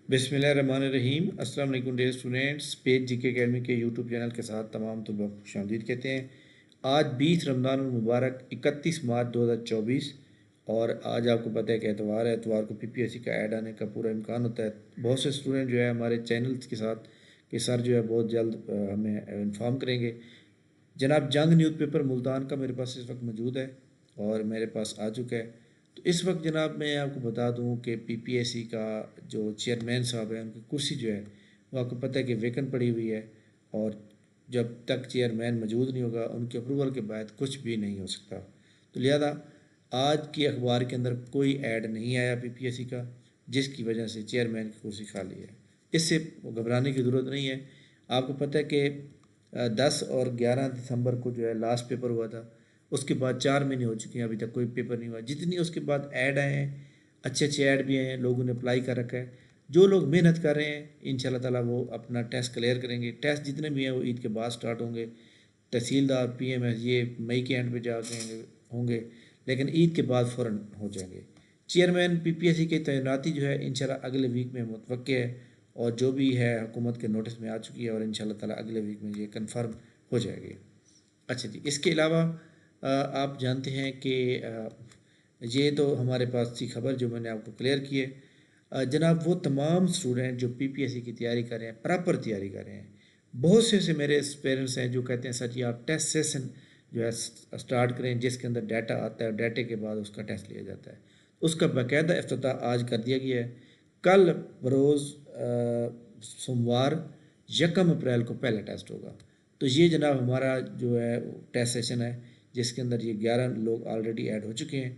بسم اللہ الرحمن الرحیم۔ السلام علیکم ڈیئر اسٹوڈینٹس، پیج جی کے اکیڈمی کے یوٹیوب چینل کے ساتھ تمام طلباء کو خوش آمدید کہتے ہیں۔ آج 20 رمضان المبارک 31 مارچ 2024 اور آج آپ کو پتہ ہے کہ اتوار ہے۔ اتوار کو پی پی ایس سی کا ایڈ آنے کا پورا امکان ہوتا ہے۔ بہت سے اسٹوڈنٹ جو ہے ہمارے چینلز کے ساتھ کہ سر جو ہے بہت جلد ہمیں انفارم کریں گے۔ جناب جنگ نیوز پیپر ملتان کا میرے پاس اس وقت موجود ہے اور میرے پاس آ چکا ہے۔ تو اس وقت جناب میں آپ کو بتا دوں کہ پی پی ایس سی کا جو چیئرمین صاحب ہیں ان کی کرسی جو ہے وہ آپ کو پتہ ہے کہ ویکن پڑی ہوئی ہے، اور جب تک چیئرمین موجود نہیں ہوگا ان کے اپروول کے بعد کچھ بھی نہیں ہو سکتا۔ تو لہذا آج کی اخبار کے اندر کوئی ایڈ نہیں آیا پی پی ایس سی کا، جس کی وجہ سے چیئرمین کی کرسی خالی ہے۔ اس سے گھبرانے کی ضرورت نہیں ہے۔ آپ کو پتہ ہے کہ 10 اور 11 دسمبر کو جو ہے لاسٹ پیپر ہوا تھا، اس کے بعد 4 مہینے ہو چکے ہیں، ابھی تک کوئی پیپر نہیں ہوا۔ جتنی اس کے بعد ایڈ آئے ہیں، اچھے اچھے ایڈ بھی ہیں، لوگوں نے اپلائی کر رکھا ہے۔ جو لوگ محنت کر رہے ہیں انشاءاللہ تعالیٰ وہ اپنا ٹیسٹ کلیئر کریں گے۔ ٹیسٹ جتنے بھی ہیں وہ عید کے بعد سٹارٹ ہوں گے۔ تحصیلدار پی ایم ایس یہ مئی کے اینڈ پہ جا کے ہوں گے، لیکن عید کے بعد فوراً ہو جائیں گے۔ Chairman P P S C کی تعیناتی جو ہے انشاءاللہ اگلے ویک میں متوقع ہے، اور جو بھی ہے حکومت کے نوٹس میں آ چکی ہے، اور انشاءاللہ تعالیٰ اگلے ویک میں یہ کنفرم ہو جائے گی۔ اچھا جی، اس کے علاوہ آپ جانتے ہیں کہ یہ تو ہمارے پاس تھی خبر جو میں نے آپ کو کلیئر کی ہے۔ جناب وہ تمام اسٹوڈنٹ جو پی پی ایس سی کی تیاری کر رہے ہیں، پراپر تیاری کر رہے ہیں، بہت سے میرے پیرنٹس ہیں جو کہتے ہیں سر جی آپ ٹیسٹ سیشن جو ہے اسٹارٹ کریں، جس کے اندر ڈیٹا آتا ہے اور ڈیٹے کے بعد اس کا ٹیسٹ لیا جاتا ہے۔ اس کا باقاعدہ افتتاح آج کر دیا گیا ہے۔ کل بروز سوموار 1 اپریل کو پہلا ٹیسٹ ہوگا۔ تو یہ جناب ہمارا جو ہے ٹیسٹ سیشن ہے، جس کے اندر یہ 11 لوگ آلریڈی ایڈ ہو چکے ہیں۔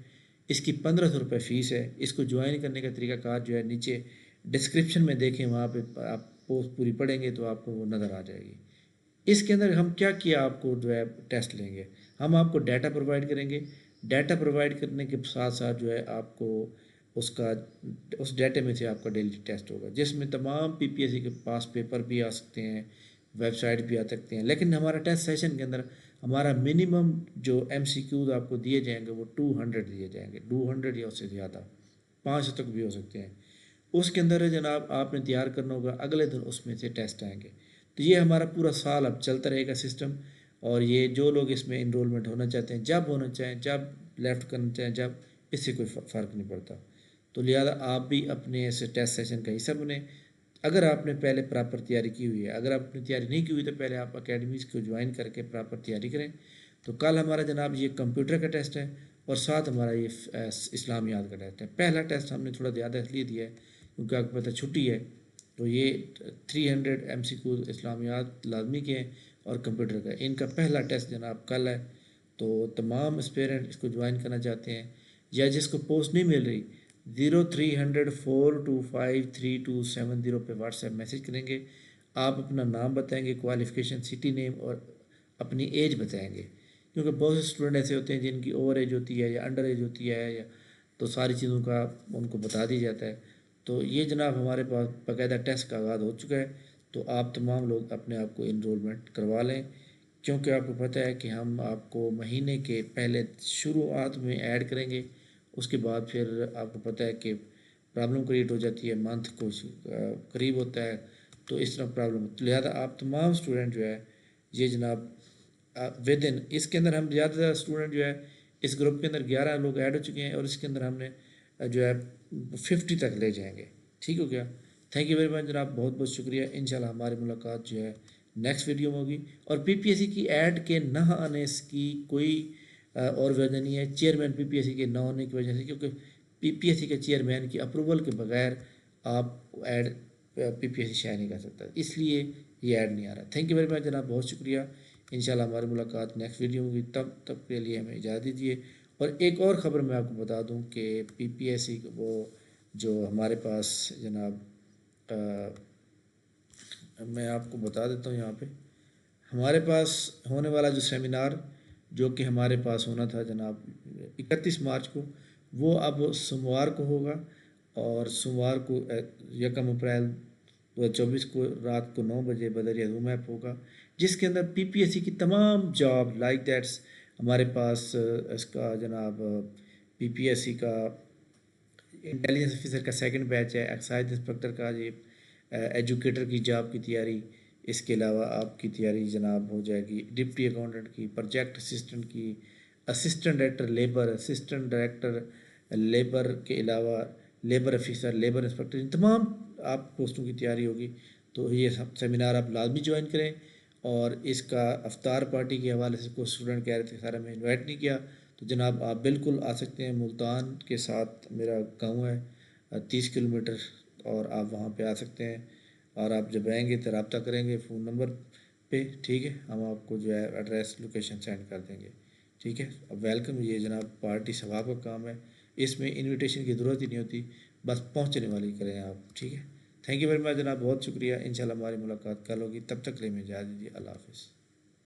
اس کی 1500 روپے فیس ہے۔ اس کو جوائن کرنے کا طریقہ کار جو ہے نیچے ڈسکرپشن میں دیکھیں، وہاں پہ آپ پوسٹ پوری پڑھیں گے تو آپ کو وہ نظر آ جائے گی۔ اس کے اندر ہم کیا کیا آپ کو جو ہے ٹیسٹ لیں گے، ہم آپ کو ڈیٹا پرووائڈ کریں گے۔ ڈیٹا پرووائڈ کرنے کے ساتھ ساتھ جو ہے آپ کو اس ڈیٹے میں سے آپ کا ڈیلی ٹیسٹ ہوگا، جس میں تمام پی پی ایس سی کے پاس پیپر بھی آ سکتے ہیں، ویب سائٹ بھی آ سکتے ہیں، لیکن ہمارا ٹیسٹ سیشن کے اندر ہمارا منیمم جو ایم سی کیوز آپ کو دیے جائیں گے وہ 200 دیے جائیں گے، 200 یا اس سے زیادہ، 500 تک بھی ہو سکتے ہیں۔ اس کے اندر جناب آپ نے تیار کرنا ہوگا، اگلے دن اس میں سے ٹیسٹ آئیں گے۔ تو یہ ہمارا پورا سال اب چلتا رہے گا سسٹم، اور یہ جو لوگ اس میں انرولمنٹ ہونا چاہتے ہیں جب ہونا چاہیں، جب لیفٹ کرنا چاہیں جب، اس سے کوئی فرق نہیں پڑتا۔ تو لہٰذا آپ بھی اپنے اس ٹیسٹ سیشن کا حصہ بنیں۔ اگر آپ نے پہلے پراپر تیاری کی ہوئی ہے، اگر آپ نے تیاری نہیں کی ہوئی تو پہلے آپ اکیڈمیز کو جوائن کر کے پراپر تیاری کریں۔ تو کل ہمارا جناب یہ کمپیوٹر کا ٹیسٹ ہے، اور ساتھ ہمارا یہ اسلامیات کا ٹیسٹ ہے۔ پہلا ٹیسٹ ہم نے تھوڑا زیادہ اس لیے دیا ہے کیونکہ آپ کو پتہ چھٹی ہے، تو یہ 300 ایم سی کیو اسلامیات لازمی کے ہیں اور کمپیوٹر کا، ان کا پہلا ٹیسٹ جناب کل ہے۔ تو تمام اسپیرنٹ اس کو جوائن کرنا چاہتے ہیں یا جس کو پوسٹ نہیں مل رہی، 0300 425 3270 پہ واٹس ایپ میسیج کریں گے۔ آپ اپنا نام بتائیں گے، کوالیفیکیشن، سٹی نیم اور اپنی ایج بتائیں گے، کیونکہ بہت سے اسٹوڈنٹ ایسے ہوتے ہیں جن کی اوور ایج ہوتی ہے یا انڈر ایج ہوتی ہے، یا تو ساری چیزوں کا ان کو بتا دیا جاتا ہے۔ تو یہ جناب ہمارے پاس باقاعدہ ٹیسٹ کا آغاز ہو چکا ہے، تو آپ تمام لوگ اپنے آپ کو انرولمنٹ کروا لیں، کیونکہ آپ کو پتہ ہے کہ ہم آپ کو مہینے کے پہلے شروعات میں ایڈ کریں گے، اس کے بعد پھر آپ کو پتہ ہے کہ پرابلم کریٹ ہو جاتی ہے، منتھ کو قریب ہوتا ہے تو اس طرح پرابلم، لہٰذا آپ تمام اسٹوڈنٹ جو ہے یہ جناب ود ان، اس کے اندر ہم زیادہ سے زیادہ اسٹوڈنٹ جو ہے اس گروپ کے اندر 11 لوگ ایڈ ہو چکے ہیں، اور اس کے اندر ہم نے جو ہے 50 تک لے جائیں گے۔ ٹھیک ہو گیا؟ تھینک یو ویری مچ جناب، بہت بہت شکریہ۔ انشاءاللہ ہماری ملاقات جو ہے نیکسٹ ویڈیو میں ہوگی۔ اور پی پی ایس سی کی ایڈ کے نہ آنے کی کوئی اور وجہ نہیں ہے، chairman P P S C کے نہ ہونے کی وجہ سے، کیونکہ پی پی ایس سی کے چیئرمین کی اپروول کے بغیر آپ ایڈ پی پی ایس سی شائع نہیں کر سکتا، اس لیے یہ ایڈ نہیں آ رہا۔ تھینک یو ویری مچ جناب، بہت شکریہ۔ انشاءاللہ ہماری ملاقات نیکسٹ ویڈیو میں ہوگی، تب تک کے لیے ہمیں اجازت دیجیے۔ اور ایک اور خبر میں آپ کو بتا دوں کہ پی پی ایس سی وہ جو ہمارے پاس جناب میں آپ کو بتا دیتا ہوں، یہاں پہ ہمارے پاس ہونے والا جو سیمینار جو کہ ہمارے پاس ہونا تھا جناب 31 مارچ کو، وہ اب سوموار کو ہوگا، اور سوموار کو 1 اپریل 2024 کو رات کو 9 بجے بدریہ روم ایپ ہوگا، جس کے اندر پی پی ایس سی کی تمام جاب لائک دیٹس ہمارے پاس اس کا جناب پی پی ایس سی کا انٹیلیجنس آفیسر کا سیکنڈ بیچ ہے، ایکسائز انسپیکٹر کا یہ ایجوکیٹر کی جاب کی تیاری، اس کے علاوہ آپ کی تیاری جناب ہو جائے گی ڈپٹی اکاؤنٹنٹ کی، پروجیکٹ اسسٹنٹ کی، assistant director labour, assistant director labour کے علاوہ لیبر آفیسر، لیبر انسپیکٹر، ان تمام آپ پوسٹوں کی تیاری ہوگی۔ تو یہ سب سیمینار آپ لازمی جوائن کریں۔ اور اس کا افطار پارٹی کے حوالے سے کوئی اسٹوڈنٹ کہہ رہے تھے سارا میں انوائٹ نہیں کیا، تو جناب آپ بالکل آ سکتے ہیں۔ ملتان کے ساتھ میرا گاؤں ہے 30 کلومیٹر، اور آپ وہاں پہ آ سکتے ہیں، اور آپ جب آئیں گے تو رابطہ کریں گے فون نمبر پہ، ٹھیک ہے؟ ہم آپ کو جو ہے ایڈریس لوکیشن سینڈ کر دیں گے، ٹھیک ہے؟ اب ویلکم، یہ جناب پارٹی ثواب کا کام ہے، اس میں انویٹیشن کی ضرورت ہی نہیں ہوتی، بس پہنچنے والی کریں آپ، ٹھیک ہے؟ تھینک یو ویری مچ جناب، بہت شکریہ، انشاءاللہ ہماری ملاقات کل ہوگی، تب تک کے لیے میں اجازت دیجیے، اللہ حافظ۔